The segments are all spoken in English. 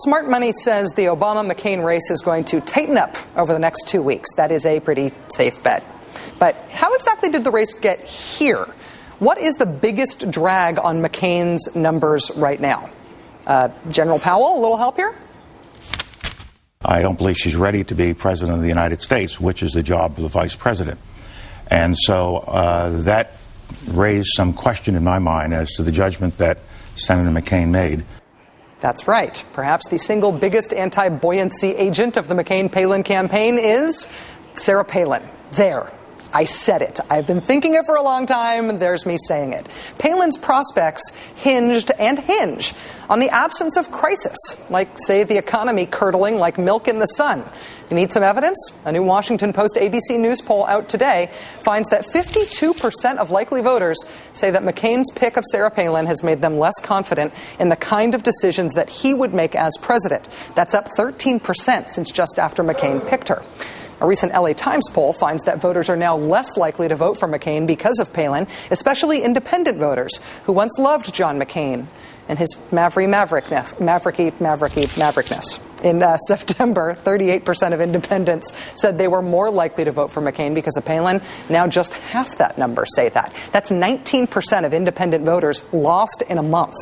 smart money says the Obama-McCain race is going to tighten up over the next 2 weeks. That is a pretty safe bet. But how exactly did the race get here? What is the biggest drag on McCain's numbers right now? General Powell, a little help here? I don't believe she's ready to be president of the United States, which is the job of the vice president. And so that raised some question in my mind as to the judgment that Senator McCain made. That's right. Perhaps the single biggest anti-buoyancy agent of the McCain-Palin campaign is Sarah Palin. There. I said it. I've been thinking it for a long time, and there's me saying it. Palin's prospects hinged and hinge on the absence of crisis, like, say, the economy curdling like milk in the sun. You need some evidence? A new Washington Post ABC News poll out today finds that 52% of likely voters say that McCain's pick of Sarah Palin has made them less confident in the kind of decisions that he would make as president. That's up 13% since just after McCain picked her. A recent LA Times poll finds that voters are now less likely to vote for McCain because of Palin, especially independent voters who once loved John McCain and his maverickness. In September, 38% of independents said they were more likely to vote for McCain because of Palin. Now just half that number say that. That's 19% of independent voters lost in a month.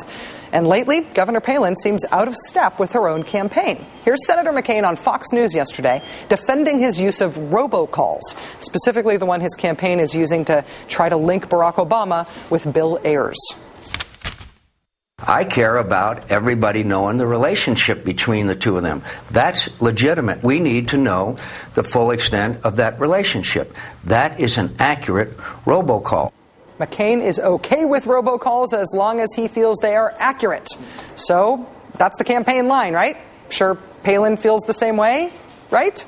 And lately, Governor Palin seems out of step with her own campaign. Here's Senator McCain on Fox News yesterday defending his use of robocalls, specifically the one his campaign is using to try to link Barack Obama with Bill Ayers. I care about everybody knowing the relationship between the two of them. That's legitimate. We need to know the full extent of that relationship. That is an accurate robocall. McCain is okay with robocalls as long as he feels they are accurate. So that's the campaign line, right? Sure, Palin feels the same way, right?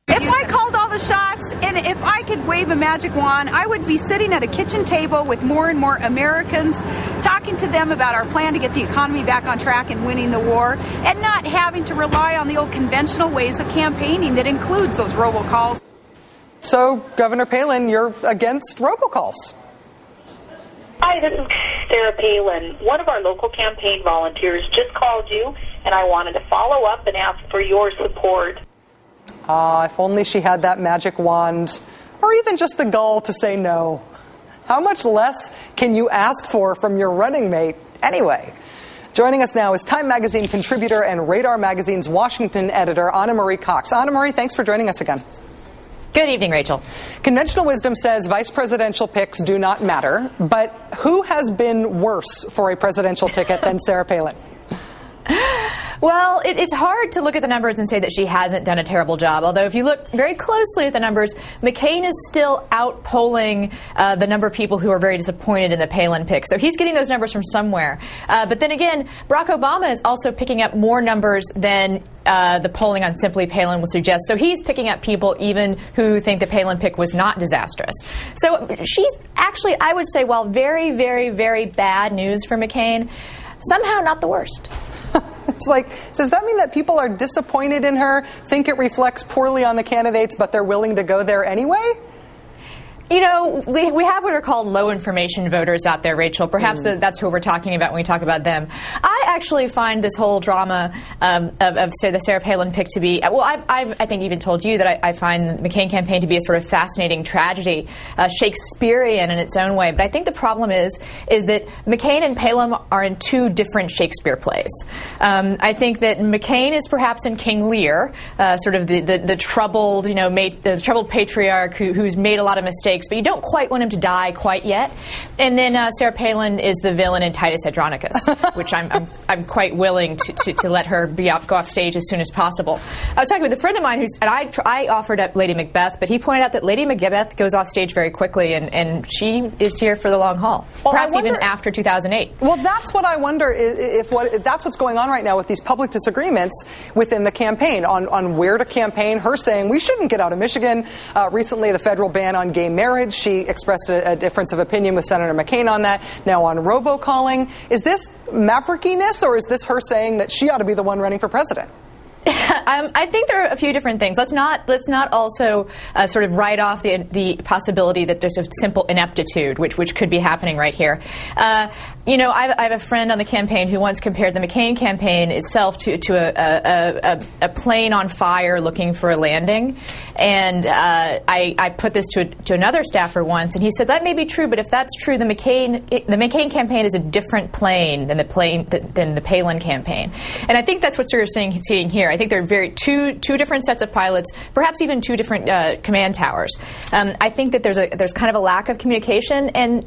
If I called all the shots and if I could wave a magic wand, I would be sitting at a kitchen table with more and more Americans, talking to them about our plan to get the economy back on track and winning the war, and not having to rely on the old conventional ways of campaigning that includes those robocalls. So, Governor Palin, you're against robocalls. Hi, this is Sarah Palin. One of our local campaign volunteers just called you, and I wanted to follow up and ask for your support. If only she had that magic wand, or even just the gall to say no. How much less can you ask for from your running mate anyway? Joining us now is Time Magazine contributor and Radar Magazine's Washington editor, Anna Marie Cox. Anna Marie, thanks for joining us again. Good evening, Rachel. Conventional wisdom says vice presidential picks do not matter, but who has been worse for a presidential ticket than Sarah Palin? Well, it's hard to look at the numbers and say that she hasn't done a terrible job. Although if you look very closely at the numbers, McCain is still out-polling the number of people who are very disappointed in the Palin pick. So he's getting those numbers from somewhere. But then again, Barack Obama is also picking up more numbers than the polling on Simply Palin would suggest. So he's picking up people even who think the Palin pick was not disastrous. So she's actually, I would say, while very, very, very bad news for McCain, somehow not the worst. It's like, so does that mean that people are disappointed in her, think it reflects poorly on the candidates, but they're willing to go there anyway? You know, we have what are called low information voters out there, Rachel. Perhaps that's who we're talking about when we talk about them. I actually find this whole drama of say, the Sarah Palin pick to be, well, I think even told you that I find the McCain campaign to be a sort of fascinating tragedy, Shakespearean in its own way. But I think the problem is that McCain and Palin are in two different Shakespeare plays. I think that McCain is perhaps in King Lear, sort of the troubled, the troubled patriarch who's made a lot of mistakes, but you don't quite want him to die quite yet. And then Sarah Palin is the villain in Titus Andronicus, which I'm quite willing to let her go off stage as soon as possible. I was talking with a friend of mine and I offered up Lady Macbeth, but he pointed out that Lady Macbeth goes off stage very quickly, and she is here for the long haul, perhaps even after 2008. Well, that's what I wonder if that's what's going on right now with these public disagreements within the campaign on where to campaign. Her saying we shouldn't get out of Michigan. Recently, the federal ban on gay marriage. She expressed a difference of opinion with Senator McCain on that. Now on robocalling, is this maverickiness, or is this her saying that she ought to be the one running for president? I think there are a few different things. Let's not also sort of write off the possibility that there's a simple ineptitude, which could be happening right here. I have a friend on the campaign who once compared the McCain campaign itself to a plane on fire looking for a landing. And I put this to another staffer once, and he said that may be true, but if that's true, the McCain campaign is a different plane than the Palin campaign. And I think that's what you're seeing here. I think there are two different sets of pilots, perhaps even two different command towers. I think that there's kind of a lack of communication, and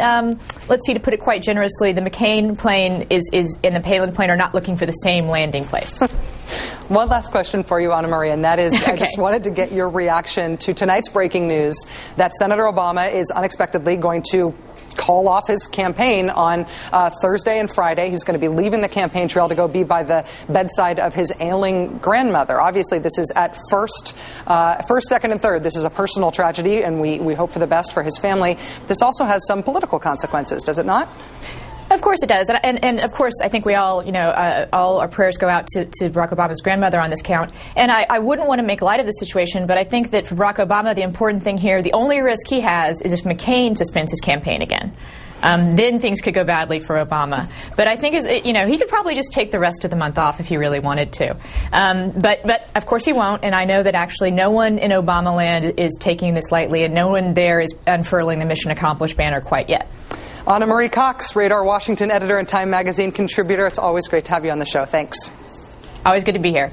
let's see, to put it quite generously, the McCain plane and the Palin plane are not looking for the same landing place. One last question for you, Anna Marie, and that is, okay. I just wanted to get your reaction to tonight's breaking news that Senator Obama is unexpectedly going to call off his campaign on Thursday and Friday. He's going to be leaving the campaign trail to go be by the bedside of his ailing grandmother. Obviously, this is at first, second, and third. This is a personal tragedy, and we hope for the best for his family. This also has some political consequences, does it not? Of course it does, and of course I think we all, all our prayers go out to Barack Obama's grandmother on this count. And I wouldn't want to make light of the situation, but I think that for Barack Obama, the important thing here, the only risk he has is if McCain suspends his campaign again. Then things could go badly for Obama. But I think, he could probably just take the rest of the month off if he really wanted to. But of course he won't, and I know that actually no one in Obama land is taking this lightly, and no one there is unfurling the mission accomplished banner quite yet. Anna Marie Cox, Radar Washington editor and Time Magazine contributor. It's always great to have you on the show. Thanks. Always good to be here.